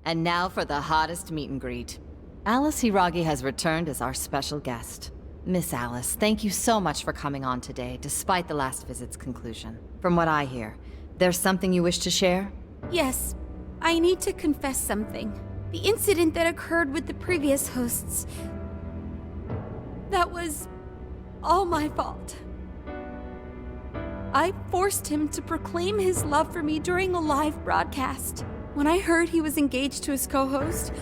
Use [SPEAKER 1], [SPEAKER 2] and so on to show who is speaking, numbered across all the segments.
[SPEAKER 1] And now for the hottest meet and greet. Alice Hiragi has returned as our special guest. Miss Alice, thank you so much for coming on today, despite the last visit's conclusion. From what I hear, there's something you wish to share?
[SPEAKER 2] Yes, I need to confess something. The incident that occurred with the previous hosts, that was all my fault. I forced him to proclaim his love for me during a live broadcast. When I heard he was engaged to his co-host,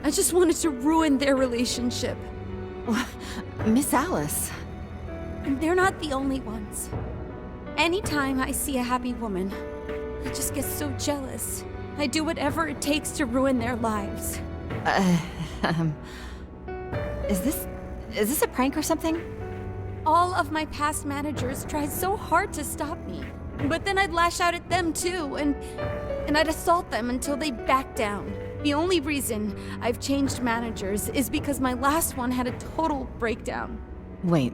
[SPEAKER 2] I just wanted to ruin their relationship.
[SPEAKER 1] Miss Alice.
[SPEAKER 2] And they're not the only ones. Anytime I see a happy woman, I just get so jealous. I do whatever it takes to ruin their lives.
[SPEAKER 1] Is this a prank or something?
[SPEAKER 2] All of my past managers tried so hard to stop me. But then I'd lash out at them too, and I'd assault them until they backed down. The only reason I've changed managers is because my last one had a total breakdown.
[SPEAKER 1] Wait,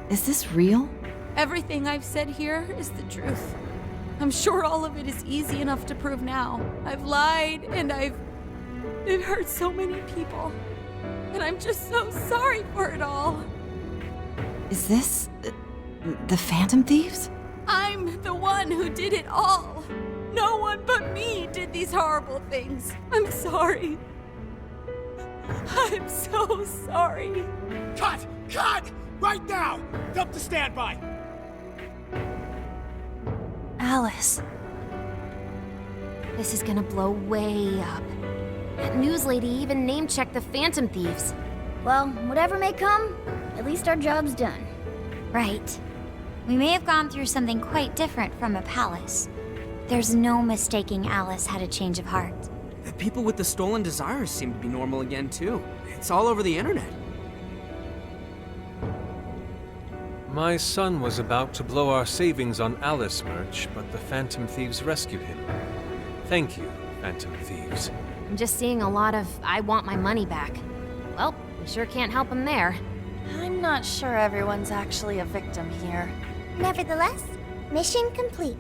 [SPEAKER 1] is this real?
[SPEAKER 2] Everything I've said here is the truth. I'm sure all of it is easy enough to prove now. I've lied, and I've hurt so many people. And I'm just so sorry for it all.
[SPEAKER 1] Is this the Phantom Thieves?
[SPEAKER 2] I'm the one who did it all. No one but me did these horrible things. I'm sorry. I'm so sorry.
[SPEAKER 3] Cut! Cut! Right now! Dump the standby!
[SPEAKER 4] Alice. This is gonna blow way up. That news lady even name-checked the Phantom Thieves.
[SPEAKER 5] Well, whatever may come, at least our job's done.
[SPEAKER 4] Right. We may have gone through something quite different from a palace. There's no mistaking Alice had a change of heart.
[SPEAKER 6] The people with the stolen desires seem to be normal again, too. It's all over the internet.
[SPEAKER 7] My son was about to blow our savings on Alice merch, but the Phantom Thieves rescued him. Thank you, Phantom Thieves.
[SPEAKER 4] I'm just seeing a lot of I want my money back. Well, we sure can't help him there.
[SPEAKER 8] I'm not sure everyone's actually a victim here.
[SPEAKER 5] Nevertheless, mission complete.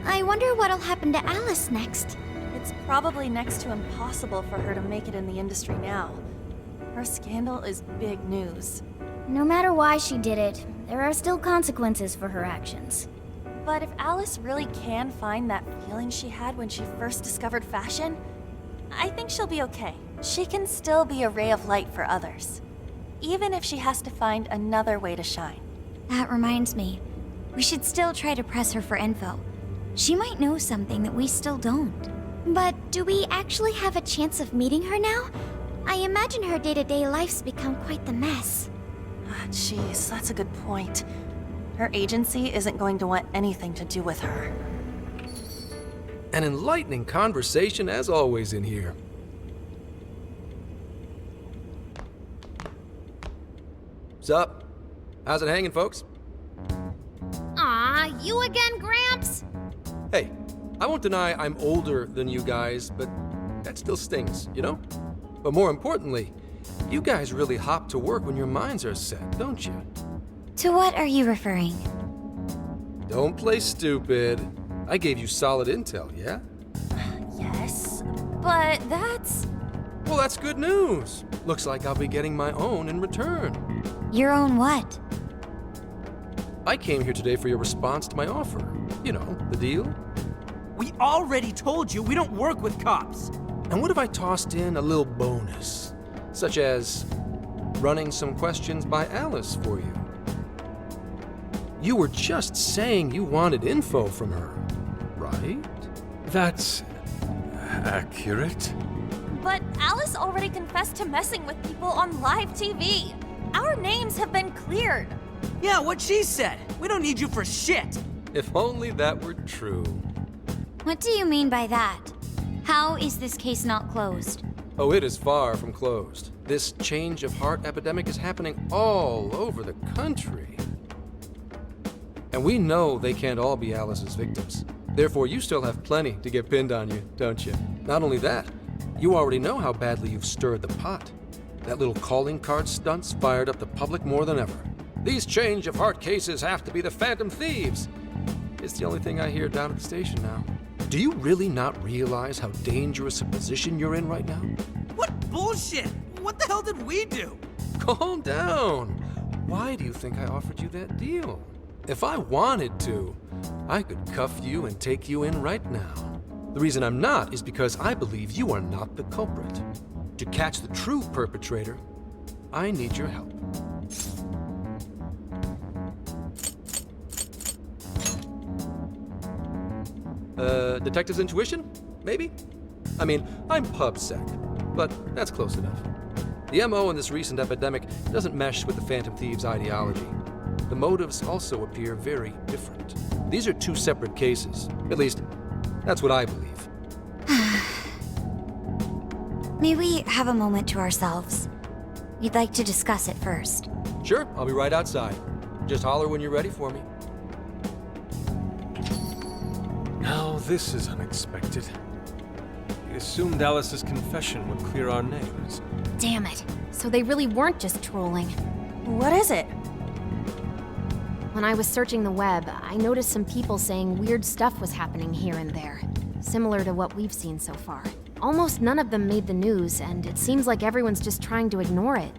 [SPEAKER 4] I wonder what'll happen to Alice next.
[SPEAKER 8] It's probably next to impossible for her to make it in the industry now. Her scandal is big news.
[SPEAKER 5] No matter why she did it, there are still consequences for her actions.
[SPEAKER 8] But if Alice really can find that feeling she had when she first discovered fashion, I think she'll be okay. She can still be a ray of light for others, even if she has to find another way to shine.
[SPEAKER 4] That reminds me, we should still try to press her for info. She might know something that we still don't. But do we actually have a chance of meeting her now? I imagine her day-to-day life's become quite the mess.
[SPEAKER 8] Jeez, that's a good point. Her agency isn't going to want anything to do with her.
[SPEAKER 9] An enlightening conversation as always in here. What's up? How's it hanging, folks?
[SPEAKER 4] Aw, you again, Gramps?
[SPEAKER 9] Hey, I won't deny I'm older than you guys, but that still stings, you know? But more importantly, you guys really hop to work when your minds are set, don't you?
[SPEAKER 4] To what are you referring?
[SPEAKER 9] Don't play stupid. I gave you solid intel, yeah?
[SPEAKER 8] Yes, but that's...
[SPEAKER 9] Well, that's good news. Looks like I'll be getting my own in return.
[SPEAKER 4] Your own what?
[SPEAKER 9] I came here today for your response to my offer. You know, the deal.
[SPEAKER 6] We already told you we don't work with cops.
[SPEAKER 9] And what if I tossed in a little bonus? Such as running some questions by Alice for you. You were just saying you wanted info from her, right?
[SPEAKER 7] That's accurate.
[SPEAKER 8] But Alice already confessed to messing with people on live TV. Our names have been cleared.
[SPEAKER 6] Yeah, what she said. We don't need you for shit.
[SPEAKER 9] If only that were true.
[SPEAKER 4] What do you mean by that? How is this case not closed?
[SPEAKER 9] Oh, it is far from closed. This change of heart epidemic is happening all over the country. And we know they can't all be Alice's victims. Therefore, you still have plenty to get pinned on you, don't you? Not only that, you already know how badly you've stirred the pot. That little calling card stunt's fired up the public more than ever. These change of heart cases have to be the Phantom Thieves. It's the only thing I hear down at the station now. Do you really not realize how dangerous a position you're in right now?
[SPEAKER 6] What bullshit? What the hell did we do?
[SPEAKER 9] Calm down. Why do you think I offered you that deal? If I wanted to, I could cuff you and take you in right now. The reason I'm not is because I believe you are not the culprit. To catch the true perpetrator, I need your help. Detective's intuition? Maybe? I mean, I'm PubSec, but that's close enough. The MO in this recent epidemic doesn't mesh with the Phantom Thieves' ideology. The motives also appear very different. These are two separate cases. At least, that's what I believe.
[SPEAKER 4] May we have a moment to ourselves? We'd like to discuss it first.
[SPEAKER 9] Sure, I'll be right outside. Just holler when you're ready for me.
[SPEAKER 7] Now this is unexpected. We assumed Alice's confession would clear our names.
[SPEAKER 10] Damn it. So they really weren't just trolling.
[SPEAKER 8] What is it?
[SPEAKER 10] When I was searching the web, I noticed some people saying weird stuff was happening here and there, similar to what we've seen so far. Almost none of them made the news, and it seems like everyone's just trying to ignore it.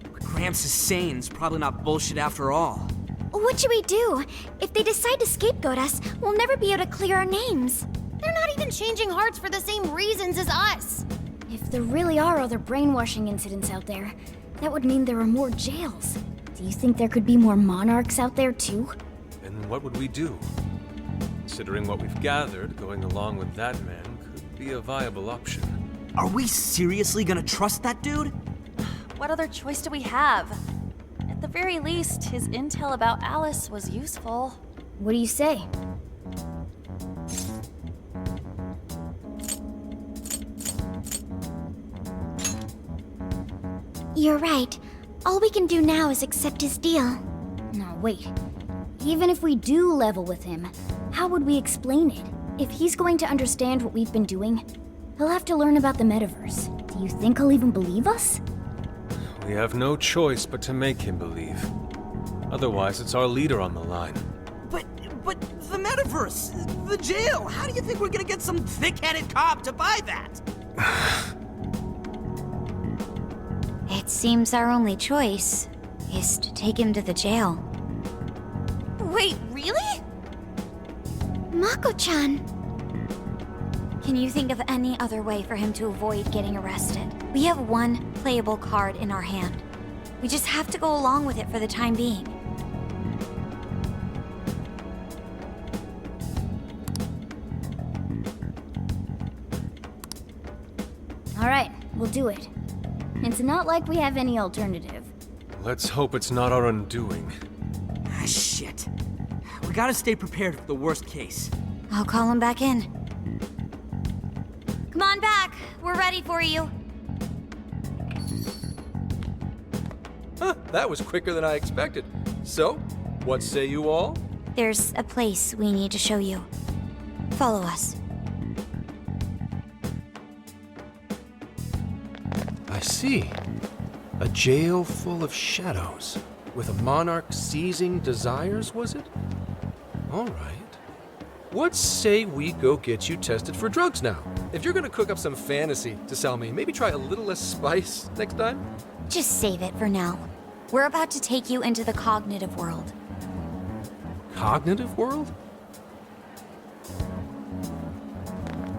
[SPEAKER 6] What Gramps is saying is probably not bullshit after all.
[SPEAKER 4] What should we do? If they decide to scapegoat us, we'll never be able to clear our names.
[SPEAKER 10] They're not even changing hearts for the same reasons as us.
[SPEAKER 5] If there really are other brainwashing incidents out there, that would mean there are more jails. Do you think there could be more monarchs out there too?
[SPEAKER 7] Then what would we do? Considering what we've gathered, going along with that man could be a viable option.
[SPEAKER 6] Are we seriously gonna trust that dude?
[SPEAKER 8] What other choice do we have? At the very least, his intel about Alice was useful.
[SPEAKER 5] What do you say?
[SPEAKER 4] You're right. All we can do now is accept his deal.
[SPEAKER 5] No, wait. Even if we do level with him, how would we explain it? If he's going to understand what we've been doing, he'll have to learn about the metaverse. Do you think he'll even believe us?
[SPEAKER 7] We have no choice but to make him believe. Otherwise, it's our leader on the line.
[SPEAKER 6] But the metaverse, the jail, how do you think we're gonna get some thick-headed cop to buy that?
[SPEAKER 4] It seems our only choice is to take him to the jail.
[SPEAKER 8] Wait, really?
[SPEAKER 4] Mako-chan! Can you think of any other way for him to avoid getting arrested? We have one playable card in our hand. We just have to go along with it for the time being.
[SPEAKER 5] All right, we'll do it. It's not like we have any alternative.
[SPEAKER 7] Let's hope it's not our undoing.
[SPEAKER 6] Ah, shit. We gotta stay prepared for the worst case.
[SPEAKER 4] I'll call him back in. Come on back. We're ready for you.
[SPEAKER 9] Huh, that was quicker than I expected. So, what say you all?
[SPEAKER 4] There's a place we need to show you. Follow us.
[SPEAKER 9] I see. A jail full of shadows. With a monarch seizing desires, was it? All right. What say we go get you tested for drugs now? If you're gonna cook up some fantasy to sell me, maybe try a little less spice next time?
[SPEAKER 4] Just save it for now. We're about to take you into the cognitive world.
[SPEAKER 9] Cognitive world?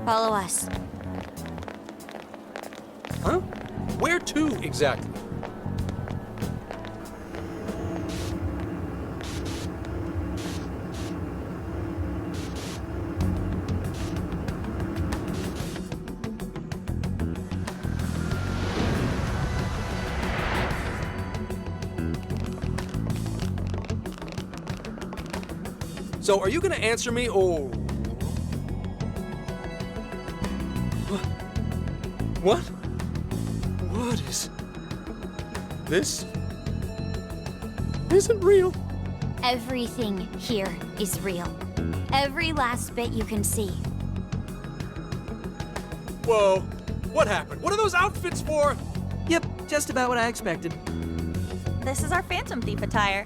[SPEAKER 4] Follow us.
[SPEAKER 9] Huh? Where to exactly? So, are you gonna answer me, or... What? What is... This... isn't real.
[SPEAKER 4] Everything here is real. Every last bit you can see.
[SPEAKER 9] Whoa. What happened? What are those outfits for?
[SPEAKER 6] Yep, just about what I expected.
[SPEAKER 8] This is our Phantom Thief attire.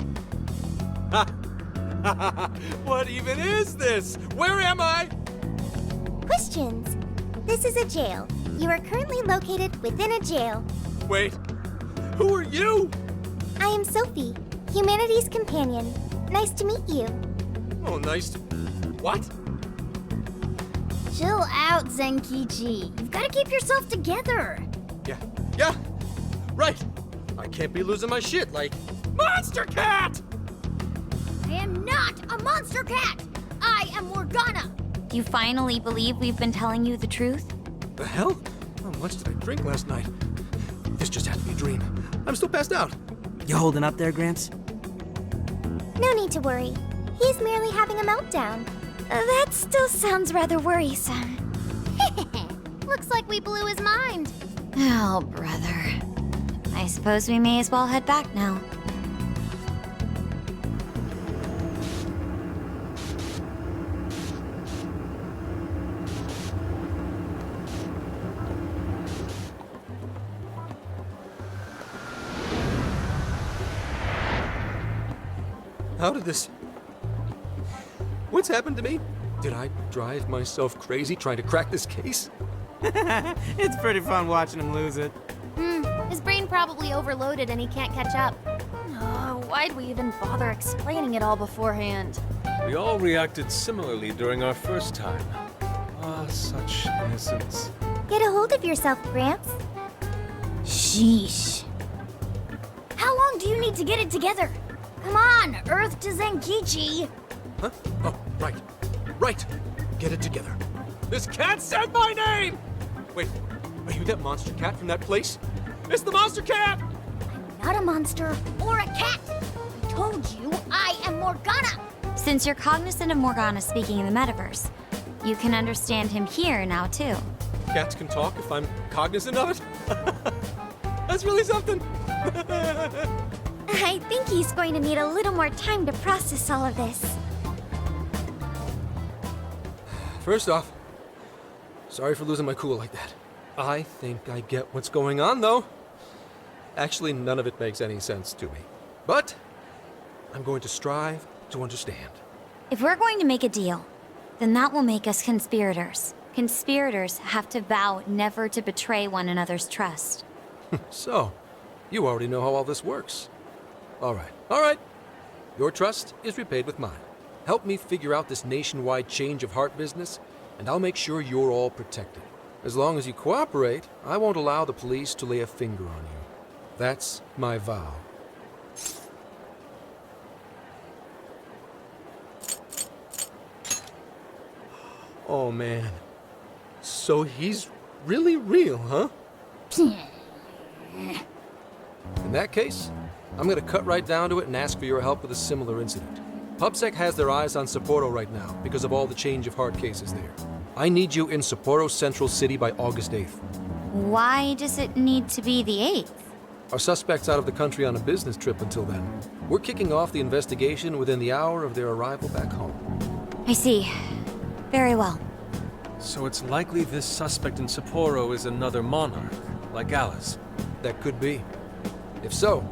[SPEAKER 9] What even is this? Where am I?
[SPEAKER 11] questions. This is a jail. You are currently located within a jail.
[SPEAKER 9] Wait, who are you?
[SPEAKER 11] I am Sophie, humanity's companion. Nice to meet you.
[SPEAKER 9] Oh, nice. What?
[SPEAKER 5] Chill out, Zenikichi. You've got to keep yourself together.
[SPEAKER 9] Yeah, right. I can't be losing my shit like Monster Cat!
[SPEAKER 5] I am not a monster cat. I am Morgana.
[SPEAKER 4] Do you finally believe we've been telling you the truth?
[SPEAKER 9] The hell? How much did I drink last night? This just has to be a dream. I'm still passed out.
[SPEAKER 6] You holding up there, Gramps?
[SPEAKER 11] No need to worry. He's merely having a meltdown.
[SPEAKER 4] That still sounds rather worrisome.
[SPEAKER 5] Looks like we blew his mind.
[SPEAKER 4] Oh, brother. I suppose we may as well head back now.
[SPEAKER 9] How did this... What's happened to me? Did I drive myself crazy trying to crack this case?
[SPEAKER 6] It's pretty fun watching him lose it.
[SPEAKER 10] His brain probably overloaded and he can't catch up.
[SPEAKER 8] Oh, why'd we even bother explaining it all beforehand?
[SPEAKER 7] We all reacted similarly during our first time. Ah, such innocence.
[SPEAKER 11] Get a hold of yourself, Gramps.
[SPEAKER 5] Sheesh. How long do you need to get it together? Come on, Earth to Zenikichi.
[SPEAKER 9] Huh? Oh, right. Right. Get it together. This cat said my name! Wait, are you that monster cat from that place? It's the monster cat!
[SPEAKER 5] I'm not a monster or a cat. I told you I am Morgana.
[SPEAKER 4] Since you're cognizant of Morgana speaking in the metaverse, you can understand him here now, too.
[SPEAKER 9] Cats can talk if I'm cognizant of it? That's really something!
[SPEAKER 11] I think he's going to need a little more time to process all of this.
[SPEAKER 9] First off, sorry for losing my cool like that. I think I get what's going on, though. Actually, none of it makes any sense to me. But I'm going to strive to understand.
[SPEAKER 4] If we're going to make a deal, then that will make us conspirators. Conspirators have to vow never to betray one another's trust.
[SPEAKER 9] So, you already know how all this works. All right. Your trust is repaid with mine. Help me figure out this nationwide change of heart business, and I'll make sure you're all protected. As long as you cooperate, I won't allow the police to lay a finger on you. That's my vow. Oh, man. So he's really real, huh? In that case, I'm gonna cut right down to it and ask for your help with a similar incident. PubSec has their eyes on Sapporo right now because of all the change of heart cases there. I need you in Sapporo Central City by August 8th.
[SPEAKER 4] Why does it need to be the 8th?
[SPEAKER 9] Our suspect's out of the country on a business trip until then. We're kicking off the investigation within the hour of their arrival back home.
[SPEAKER 4] I see. Very well.
[SPEAKER 7] So it's likely this suspect in Sapporo is another monarch, like Alice.
[SPEAKER 9] That could be. If so,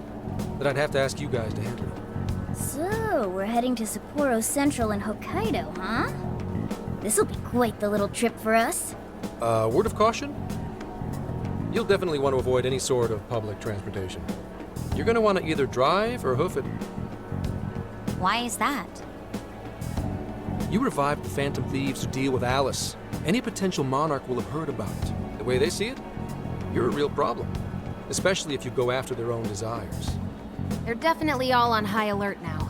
[SPEAKER 9] then I'd have to ask you guys to handle it.
[SPEAKER 5] So, we're heading to Sapporo Central in Hokkaido, huh? This'll be quite the little trip for us.
[SPEAKER 9] Word of caution? You'll definitely want to avoid any sort of public transportation. You're gonna want to either drive or hoof it.
[SPEAKER 4] Why is that?
[SPEAKER 9] You revived the Phantom Thieves to deal with Alice. Any potential monarch will have heard about it. The way they see it, you're a real problem. Especially if you go after their own desires.
[SPEAKER 10] They're definitely all on high alert now.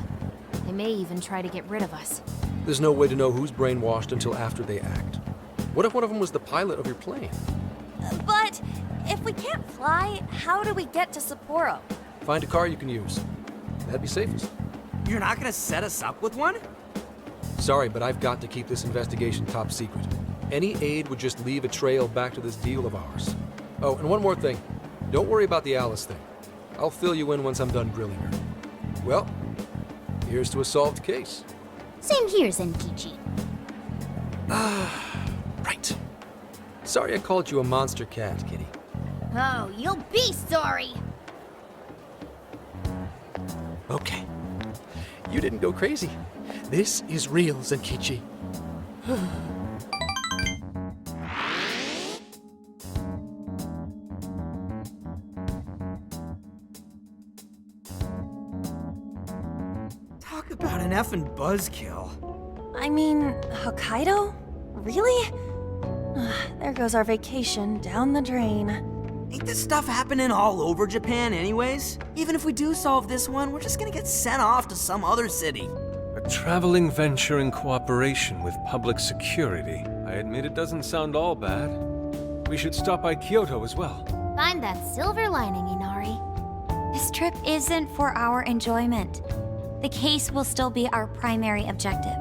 [SPEAKER 10] They may even try to get rid of us.
[SPEAKER 9] There's no way to know who's brainwashed until after they act. What if one of them was the pilot of your plane?
[SPEAKER 8] But if we can't fly, how do we get to Sapporo?
[SPEAKER 9] Find a car you can use. That'd be safest.
[SPEAKER 6] You're not gonna set us up with one?
[SPEAKER 9] Sorry, but I've got to keep this investigation top secret. Any aid would just leave a trail back to this deal of ours. Oh, and one more thing. Don't worry about the Alice thing. I'll fill you in once I'm done grilling her. Well, here's to a solved case.
[SPEAKER 5] Same here, Zenikichi.
[SPEAKER 9] Right. Sorry I called you a monster cat, kitty.
[SPEAKER 5] Oh, you'll be sorry!
[SPEAKER 9] Okay. You didn't go crazy. This is real, Zenikichi.
[SPEAKER 6] about an effing buzzkill.
[SPEAKER 8] I mean, Hokkaido? Really? There goes our vacation down the drain.
[SPEAKER 6] Ain't this stuff happening all over Japan anyways? Even if we do solve this one, we're just gonna get sent off to some other city.
[SPEAKER 7] A traveling venture in cooperation with public security. I admit it doesn't sound all bad. We should stop by Kyoto as well.
[SPEAKER 10] Find that silver lining, Inari.
[SPEAKER 4] This trip isn't for our enjoyment. The case will still be our primary objective.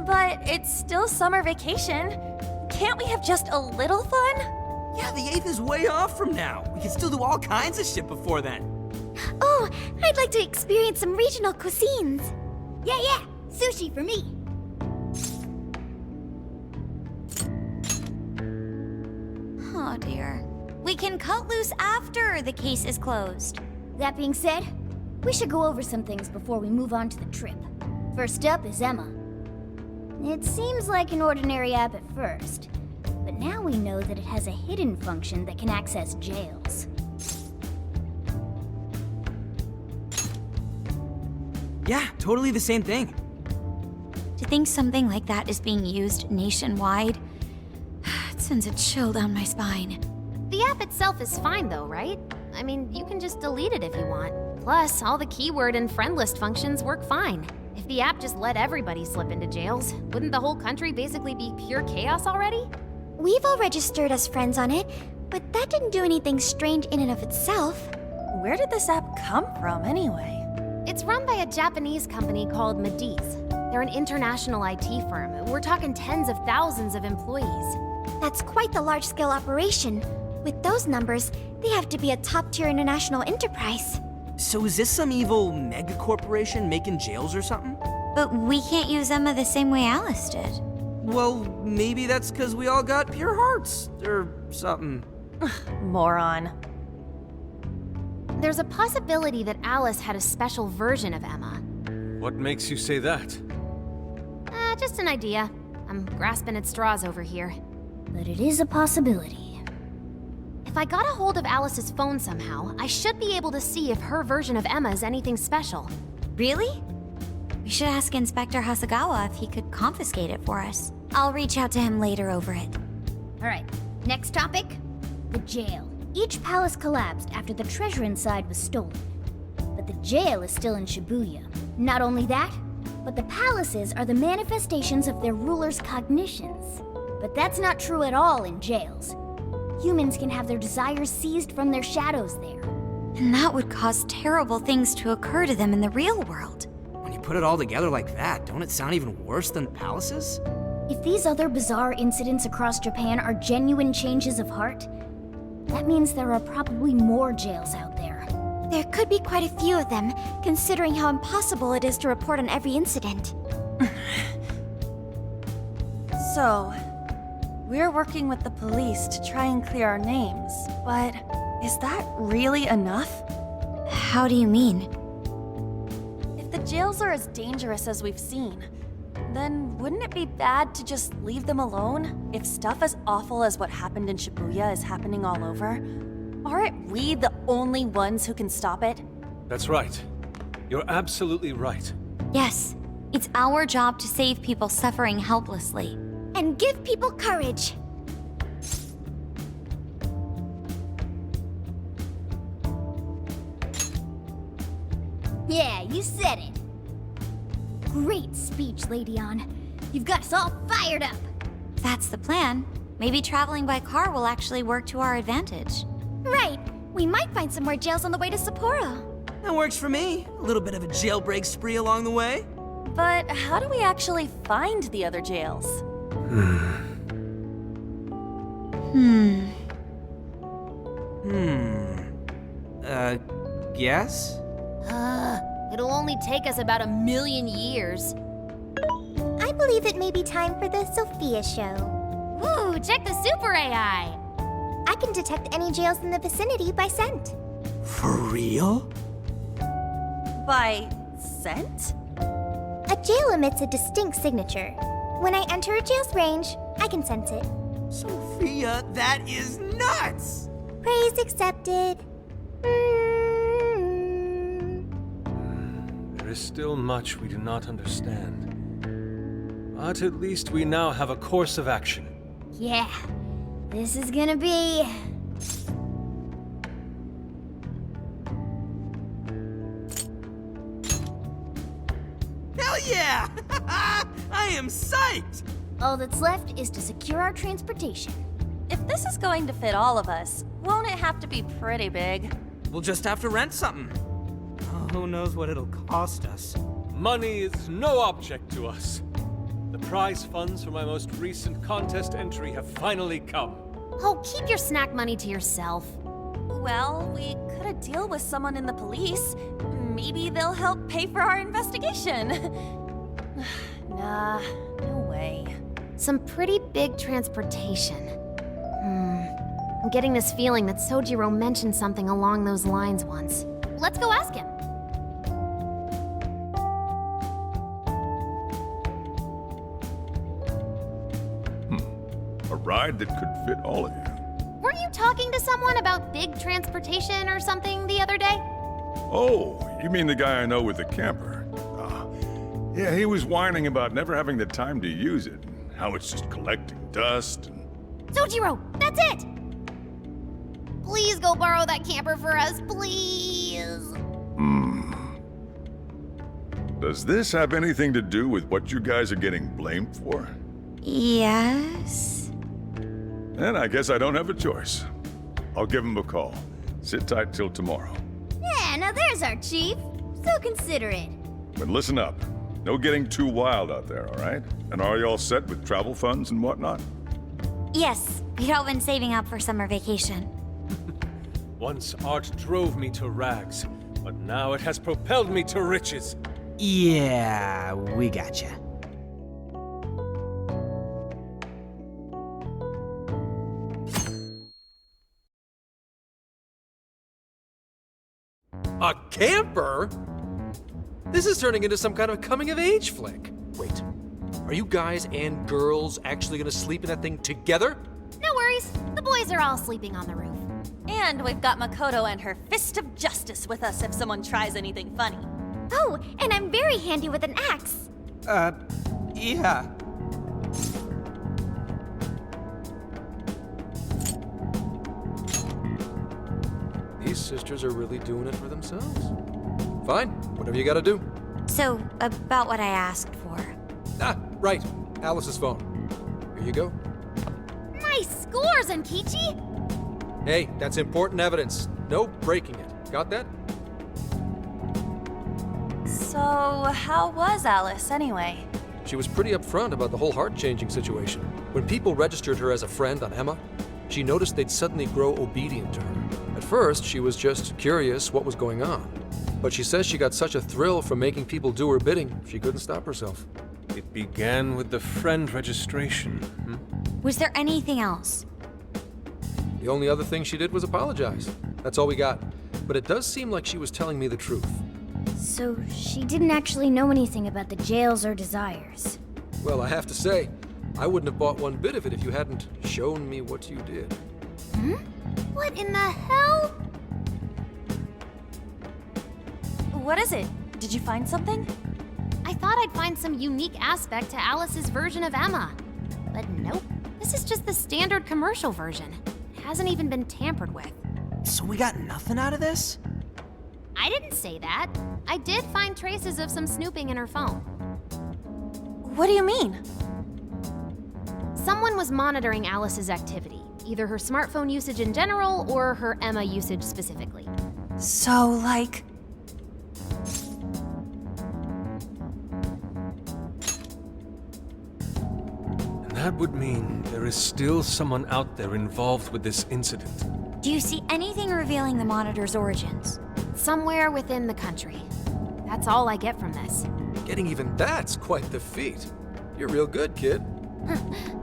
[SPEAKER 8] But it's still summer vacation. Can't we have just a little fun?
[SPEAKER 6] Yeah, the 8th is way off from now. We can still do all kinds of shit before then.
[SPEAKER 11] Oh, I'd like to experience some regional cuisines.
[SPEAKER 5] Yeah, sushi for me.
[SPEAKER 4] Oh dear. We can cut loose after the case is closed.
[SPEAKER 5] That being said, we should go over some things before we move on to the trip. First up is Emma. It seems like an ordinary app at first, but now we know that it has a hidden function that can access jails.
[SPEAKER 6] Yeah, totally the same thing.
[SPEAKER 4] To think something like that is being used nationwide, it sends a chill down my spine.
[SPEAKER 10] The app itself is fine though, right? I mean, you can just delete it if you want. Plus, all the keyword and friend list functions work fine. If the app just let everybody slip into jails, wouldn't the whole country basically be pure chaos already?
[SPEAKER 11] We've all registered as friends on it, but that didn't do anything strange in and of itself.
[SPEAKER 8] Where did this app come from anyway?
[SPEAKER 10] It's run by a Japanese company called Mediz. They're an international IT firm. We're talking tens of thousands of employees.
[SPEAKER 11] That's quite the large-scale operation. With those numbers, they have to be a top-tier international enterprise.
[SPEAKER 6] So is this some evil mega corporation making jails or something?
[SPEAKER 4] But we can't use Emma the same way Alice did.
[SPEAKER 6] Well, maybe that's because we all got pure hearts, or something.
[SPEAKER 8] Moron.
[SPEAKER 10] There's a possibility that Alice had a special version of Emma.
[SPEAKER 7] What makes you say that?
[SPEAKER 10] Just an idea. I'm grasping at straws over here.
[SPEAKER 5] But it is a possibility.
[SPEAKER 10] If I got a hold of Alice's phone somehow, I should be able to see if her version of Emma is anything special.
[SPEAKER 4] Really? We should ask Inspector Hasagawa if he could confiscate it for us. I'll reach out to him later over it.
[SPEAKER 5] Alright, next topic, the jail. Each palace collapsed after the treasure inside was stolen. But the jail is still in Shibuya. Not only that, but the palaces are the manifestations of their rulers' cognitions. But that's not true at all in jails. Humans can have their desires seized from their shadows there.
[SPEAKER 4] And that would cause terrible things to occur to them in the real world.
[SPEAKER 6] When you put it all together like that, don't it sound even worse than palaces?
[SPEAKER 5] If these other bizarre incidents across Japan are genuine changes of heart, that means there are probably more jails out there.
[SPEAKER 11] There could be quite a few of them, considering how impossible it is to report on every incident.
[SPEAKER 8] So, we're working with the police to try and clear our names, but is that really enough?
[SPEAKER 4] How do you mean?
[SPEAKER 8] If the jails are as dangerous as we've seen, then wouldn't it be bad to just leave them alone? If stuff as awful as what happened in Shibuya is happening all over, aren't we the only ones who can stop it?
[SPEAKER 7] That's right. You're absolutely right.
[SPEAKER 4] Yes, it's our job to save people suffering helplessly.
[SPEAKER 11] And give people courage.
[SPEAKER 5] Yeah, you said it. Great speech, Lady On. You've got us all fired up.
[SPEAKER 4] That's the plan. Maybe traveling by car will actually work to our advantage.
[SPEAKER 11] Right. We might find some more jails on the way to Sapporo.
[SPEAKER 6] That works for me. A little bit of a jailbreak spree along the way.
[SPEAKER 8] But how do we actually find the other jails?
[SPEAKER 6] Yes?
[SPEAKER 10] It'll only take us about 1,000,000 years.
[SPEAKER 11] I believe it may be time for the Sophia show.
[SPEAKER 10] Ooh, check the super AI!
[SPEAKER 11] I can detect any jails in the vicinity by scent.
[SPEAKER 6] For real?
[SPEAKER 8] By scent?
[SPEAKER 11] A jail emits a distinct signature. When I enter a jail's range, I can sense it.
[SPEAKER 6] Sophia, that is nuts!
[SPEAKER 11] Praise accepted.
[SPEAKER 7] There is still much we do not understand. But at least we now have a course of action.
[SPEAKER 5] Yeah, this is gonna be...
[SPEAKER 6] Hell yeah! I am psyched!
[SPEAKER 5] All that's left is to secure our transportation.
[SPEAKER 8] If this is going to fit all of us, won't it have to be pretty big?
[SPEAKER 6] We'll just have to rent something. Oh, who knows what it'll cost us.
[SPEAKER 7] Money is no object to us. The prize funds for my most recent contest entry have finally come.
[SPEAKER 10] Oh, keep your snack money to yourself.
[SPEAKER 8] Well, we could a deal with someone in the police. Maybe they'll help pay for our investigation. Nah, no way.
[SPEAKER 10] Some pretty big transportation. I'm getting this feeling that Sojiro mentioned something along those lines once. Let's go ask him.
[SPEAKER 12] A ride that could fit all of you.
[SPEAKER 10] Weren't you talking to someone about big transportation or something the other day?
[SPEAKER 12] Oh, you mean the guy I know with the camper? Yeah, he was whining about never having the time to use it, and how it's just collecting dust and...
[SPEAKER 10] Sojiro, that's it! Please go borrow that camper for us, please!
[SPEAKER 12] Does this have anything to do with what you guys are getting blamed for?
[SPEAKER 11] Yes?
[SPEAKER 12] Then I guess I don't have a choice. I'll give him a call. Sit tight till tomorrow.
[SPEAKER 5] Yeah, now there's our chief. So considerate.
[SPEAKER 12] But listen up. No getting too wild out there, all right? And are you all set with travel funds and whatnot?
[SPEAKER 11] Yes, we'd all been saving up for summer vacation.
[SPEAKER 7] Once art drove me to rags, but now it has propelled me to riches.
[SPEAKER 6] Yeah, we gotcha.
[SPEAKER 9] A camper? This is turning into some kind of coming-of-age flick. Wait, are you guys and girls actually gonna sleep in that thing together?
[SPEAKER 10] No worries, the boys are all sleeping on the roof.
[SPEAKER 8] And we've got Makoto and her fist of justice with us if someone tries anything funny.
[SPEAKER 11] Oh, and I'm very handy with an axe.
[SPEAKER 6] Yeah.
[SPEAKER 9] These sisters are really doing it for themselves. Fine, whatever you gotta do.
[SPEAKER 11] So, about what I asked for.
[SPEAKER 9] Ah, right. Alice's phone. Here you go.
[SPEAKER 10] Nice scores, Zenikichi!
[SPEAKER 9] Hey, that's important evidence. No breaking it. Got that?
[SPEAKER 8] So, how was Alice anyway?
[SPEAKER 9] She was pretty upfront about the whole heart-changing situation. When people registered her as a friend on Emma, she noticed they'd suddenly grow obedient to her. At first, she was just curious what was going on. But she says she got such a thrill from making people do her bidding, she couldn't stop herself.
[SPEAKER 7] It began with the friend registration.
[SPEAKER 11] Was there anything else?
[SPEAKER 9] The only other thing she did was apologize. That's all we got. But it does seem like she was telling me the truth.
[SPEAKER 5] So she didn't actually know anything about the jails or desires.
[SPEAKER 9] Well, I have to say, I wouldn't have bought one bit of it if you hadn't shown me what you did.
[SPEAKER 10] What in the hell?
[SPEAKER 8] What is it? Did you find something?
[SPEAKER 10] I thought I'd find some unique aspect to Alice's version of Emma. But nope, this is just the standard commercial version. It hasn't even been tampered with.
[SPEAKER 6] So we got nothing out of this?
[SPEAKER 10] I didn't say that. I did find traces of some snooping in her phone.
[SPEAKER 8] What do you mean?
[SPEAKER 10] Someone was monitoring Alice's activity, either her smartphone usage in general or her Emma usage specifically.
[SPEAKER 8] So, like...
[SPEAKER 7] And that would mean there is still someone out there involved with this incident.
[SPEAKER 11] Do you see anything revealing the monitor's origins?
[SPEAKER 10] Somewhere within the country. That's all I get from this.
[SPEAKER 9] Getting even that's quite the feat. You're real good, kid.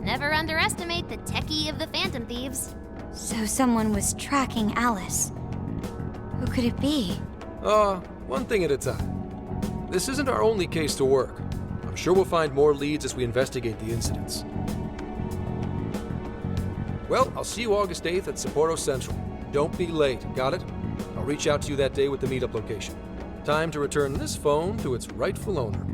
[SPEAKER 10] Never underestimate the techie of the Phantom Thieves.
[SPEAKER 11] So someone was tracking Alice. Who could it be?
[SPEAKER 9] One thing at a time. This isn't our only case to work. I'm sure we'll find more leads as we investigate the incidents. Well, I'll see you August 8th at Sapporo Central. Don't be late, got it? I'll reach out to you that day with the meetup location. Time to return this phone to its rightful owner.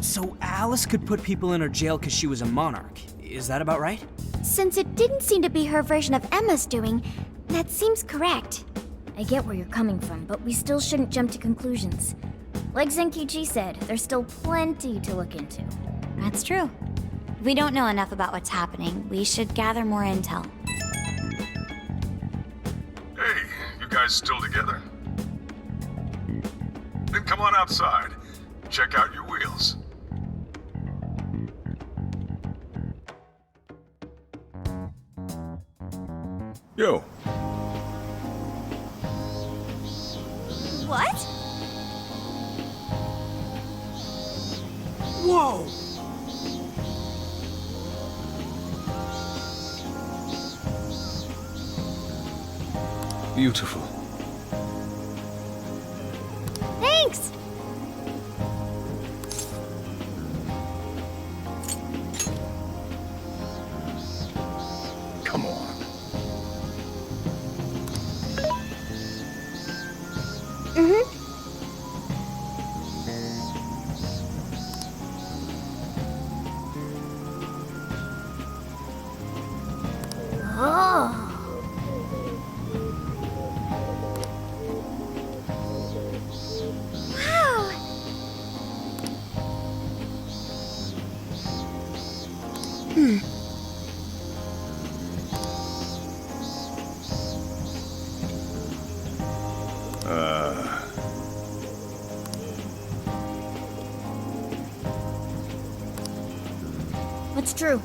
[SPEAKER 6] So Alice could put people in her jail because she was a monarch. Is that about right?
[SPEAKER 11] Since it didn't seem to be her version of Emma's doing, that seems correct.
[SPEAKER 5] I get where you're coming from, but we still shouldn't jump to conclusions. Like Zenikichi said, there's still plenty to look into.
[SPEAKER 4] That's true. We don't know enough about what's happening. We should gather more intel.
[SPEAKER 12] Hey, you guys still together? Then come on outside. Check out your wheels. Yo.
[SPEAKER 2] What?
[SPEAKER 6] Whoa!
[SPEAKER 7] Beautiful.
[SPEAKER 11] Thanks!
[SPEAKER 12] Come on.
[SPEAKER 5] What's true?